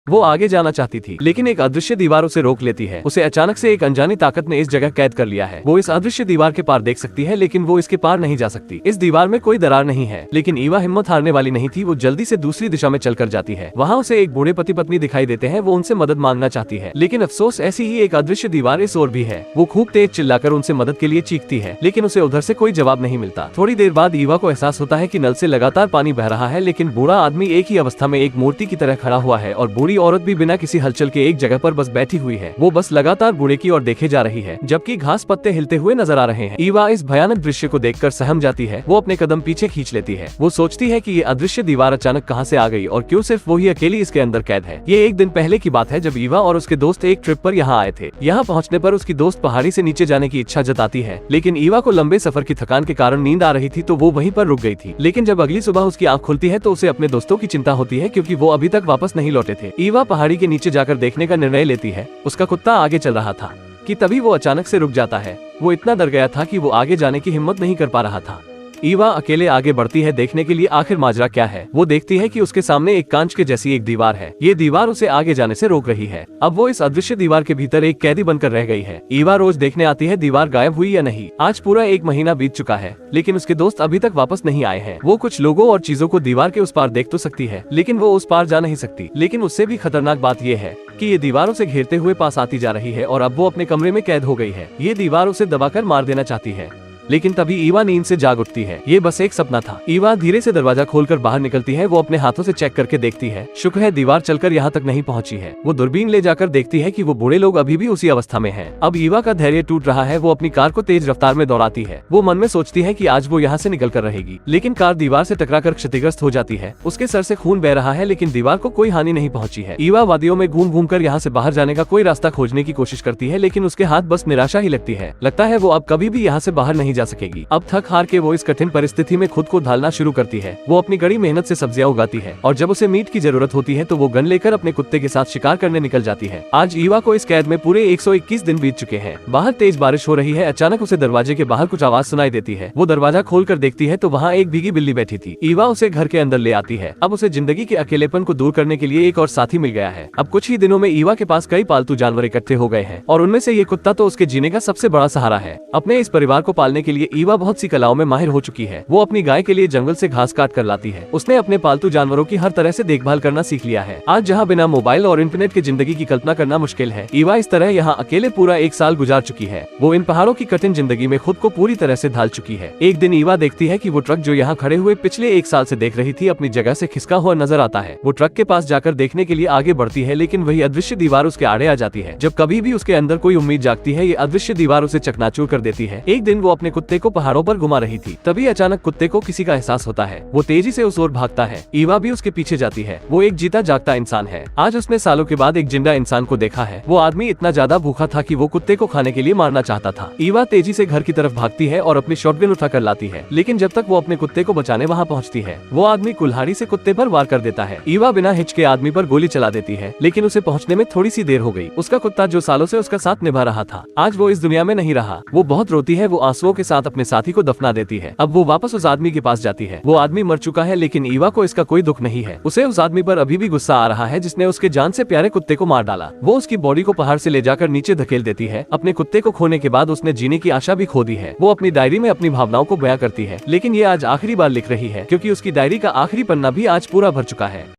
वो आगे जाना चाहती थी, लेकिन एक अदृश्य दीवार उसे रोक लेती है। उसे अचानक से एक अनजानी ताकत ने इस जगह कैद कर लिया है। वो इस अदृश्य दीवार के पार देख सकती है, लेकिन वो इसके पार नहीं जा सकती। इस दीवार में कोई दरार नहीं है, लेकिन ईवा हिम्मत हारने वाली नहीं थी। वो जल्दी से दूसरी दिशा में चलकर जाती है। वहाँ उसे एक बूढ़े पति पत्नी दिखाई देते हैं। वो उनसे मदद मांगना चाहती है, लेकिन अफसोस ऐसी ही एक अदृश्य दीवार इस ओर भी है। वो खूब तेज चिल्लाकर उनसे मदद के लिए चीखती है, लेकिन उसे उधर से कोई जवाब नहीं मिलता। थोड़ी देर बाद ईवा को एहसास होता है कि नल से लगातार पानी बह रहा है, लेकिन बूढ़ा आदमी एक ही अवस्था में एक मूर्ति की तरह खड़ा हुआ है और बूढ़ी औरत भी बिना किसी हलचल के एक जगह पर बस बैठी हुई है। वो बस लगातार बूढ़े की ओर देखे जा रही है, जबकि घास पत्ते हिलते हुए नजर आ रहे हैं। ईवा इस भयानक दृश्य को देखकर सहम जाती है। वो अपने कदम पीछे खींच लेती है। वो सोचती है कि ये अदृश्य दीवार अचानक कहां से आ गई और क्यों सिर्फ वो ही अकेली इसके अंदर कैद है। ये एक दिन पहले की बात है जब ईवा और उसके दोस्त एक ट्रिप पर यहाँ आए थे। यहाँ पहुँचने पर उसकी दोस्त पहाड़ी से नीचे जाने की इच्छा जताती है, लेकिन ईवा को लंबे सफर की थकान के कारण नींद आ रही थी, तो वो वहीं पर रुक गई थी। लेकिन जब अगली सुबह उसकी आँख खुलती है तो उसे अपने दोस्तों की चिंता होती है, क्योंकि वो अभी तक वापस नहीं लौटे थे। ईवा पहाड़ी के नीचे जाकर देखने का निर्णय लेती है। उसका कुत्ता आगे चल रहा था कि तभी वो अचानक से रुक जाता है। वो इतना डर गया था कि वो आगे जाने की हिम्मत नहीं कर पा रहा था। ईवा अकेले आगे बढ़ती है देखने के लिए आखिर माजरा क्या है। वो देखती है कि उसके सामने एक कांच के जैसी एक दीवार है। ये दीवार उसे आगे जाने से रोक रही है। अब वो इस अदृश्य दीवार के भीतर एक कैदी बनकर रह गई है। ईवा रोज देखने आती है दीवार गायब हुई या नहीं। आज पूरा 1 महीना बीत चुका है, लेकिन उसके दोस्त अभी तक वापस नहीं आए हैं। वो कुछ लोगों और चीजों को दीवार के उस पार देख तो सकती है, लेकिन वो उस पार जा नहीं सकती। लेकिन उससे भी खतरनाक बात ये है कि ये दीवार उसे घेरते हुए पास आती जा रही है और अब वो अपने कमरे में कैद हो गई है। ये दीवार उसे दबाकर मार देना चाहती है, लेकिन तभी ईवा नींद से जाग उठती है। ये बस एक सपना था। ईवा धीरे से दरवाजा खोलकर बाहर निकलती है। वो अपने हाथों से चेक करके देखती है, शुक्र है दीवार चलकर यहाँ तक नहीं पहुँची है। वो दूरबीन ले जाकर देखती है कि वो बूढ़े लोग अभी भी उसी अवस्था में हैं। अब ईवा का धैर्य टूट रहा है। वो अपनी कार को तेज रफ्तार में दौड़ाती है। वो मन में सोचती है कि आज वो यहाँ से निकल कर रहेगी, लेकिन कार दीवार से टकराकर क्षतिग्रस्त हो जाती है। उसके सर से खून बह रहा है, लेकिन दीवार को कोई हानि नहीं पहुंची है। ईवा वादियों में घूम घूम कर यहाँ से बाहर जाने का कोई रास्ता खोजने की कोशिश करती है, लेकिन उसके हाथ बस निराशा ही लगती है। लगता है वो अब कभी भी यहाँ से बाहर नहीं जा सकेगी। अब थक हार के वो इस कठिन परिस्थिति में खुद को ढालना शुरू करती है। वो अपनी कड़ी मेहनत से सब्जियां उगाती है और जब उसे मीट की जरूरत होती है तो वो गन लेकर अपने कुत्ते के साथ शिकार करने निकल जाती है। आज ईवा को इस कैद में पूरे 121 दिन बीत चुके हैं। बाहर तेज बारिश हो रही है। अचानक उसे दरवाजे के बाहर कुछ आवाज सुनाई देती है। वो दरवाजा खोलकर देखती है तो वहाँ एक भीगी बिल्ली बैठी थी। ईवा उसे घर के अंदर ले आती है। अब उसे जिंदगी के अकेलेपन को दूर करने के लिए एक और साथी मिल गया है। अब कुछ ही दिनों में ईवा के पास कई पालतू जानवर इकट्ठे हो गए हैं और उनमें से ये कुत्ता तो उसके जीने का सबसे बड़ा सहारा है। अपने इस परिवार को पालने के लिए ईवा बहुत सी कलाओं में माहिर हो चुकी है। वो अपनी गाय के लिए जंगल से घास काट कर लाती है। उसने अपने पालतू जानवरों की हर तरह से देखभाल करना सीख लिया है। आज जहाँ बिना मोबाइल और इंटरनेट की जिंदगी की कल्पना करना मुश्किल है, ईवा इस तरह यहाँ अकेले पूरा 1 साल गुजार चुकी है। वो इन पहाड़ों की कठिन जिंदगी में खुद को पूरी तरह से ढाल चुकी है। एक दिन ईवा देखती है कि वो ट्रक जो यहाँ खड़े हुए पिछले 1 साल से देख रही थी अपनी जगह से खिसका हुआ नजर आता है। वो ट्रक के पास जाकर देखने के लिए आगे बढ़ती है, लेकिन वही अदृश्य दीवार उसके आड़े आ जाती है। जब कभी भी उसके अंदर कोई उम्मीद जागती है, ये अदृश्य दीवार उसे चकनाचूर कर देती है। एक दिन वो अपने कुत्ते को पहाड़ों पर घुमा रही थी, तभी अचानक कुत्ते को किसी का एहसास होता है। वो तेजी से उस ओर भागता है। ईवा भी उसके पीछे जाती है। वो एक जीता जागता इंसान है। आज उसने सालों के बाद एक जिंदा इंसान को देखा है। वो आदमी इतना ज्यादा भूखा था कि वो कुत्ते को खाने के लिए मारना चाहता था। ईवा तेजी से घर की तरफ भागती है और अपनी शॉटगन उठाकर लाती है, लेकिन जब तक वो अपने कुत्ते को बचाने वहाँ पहुँचती है, वो आदमी कुल्हाड़ी से कुत्ते पर वार कर देता है। ईवा बिना हिचके आदमी पर गोली चला देती है, लेकिन उसे पहुँचने में थोड़ी सी देर हो गई। उसका कुत्ता जो सालों से उसका साथ निभा रहा था, आज वो इस दुनिया में नहीं रहा। वो बहुत रोती है। वो आंसुओं के साथ अपने साथी को दफना देती है। अब वो वापस उस आदमी के पास जाती है। वो आदमी मर चुका है, लेकिन ईवा को इसका कोई दुख नहीं है। उसे उस आदमी पर अभी भी गुस्सा आ रहा है जिसने उसके जान से प्यारे कुत्ते को मार डाला। वो उसकी बॉडी को पहाड़ से ले जाकर नीचे धकेल देती है। अपने कुत्ते को खोने के बाद उसने जीने की आशा भी खो दी है। वो अपनी डायरी में अपनी भावनाओं को बयां करती है, लेकिन ये आज आखिरी बार लिख रही है, क्योंकि उसकी डायरी का आखिरी पन्ना भी आज पूरा भर चुका है।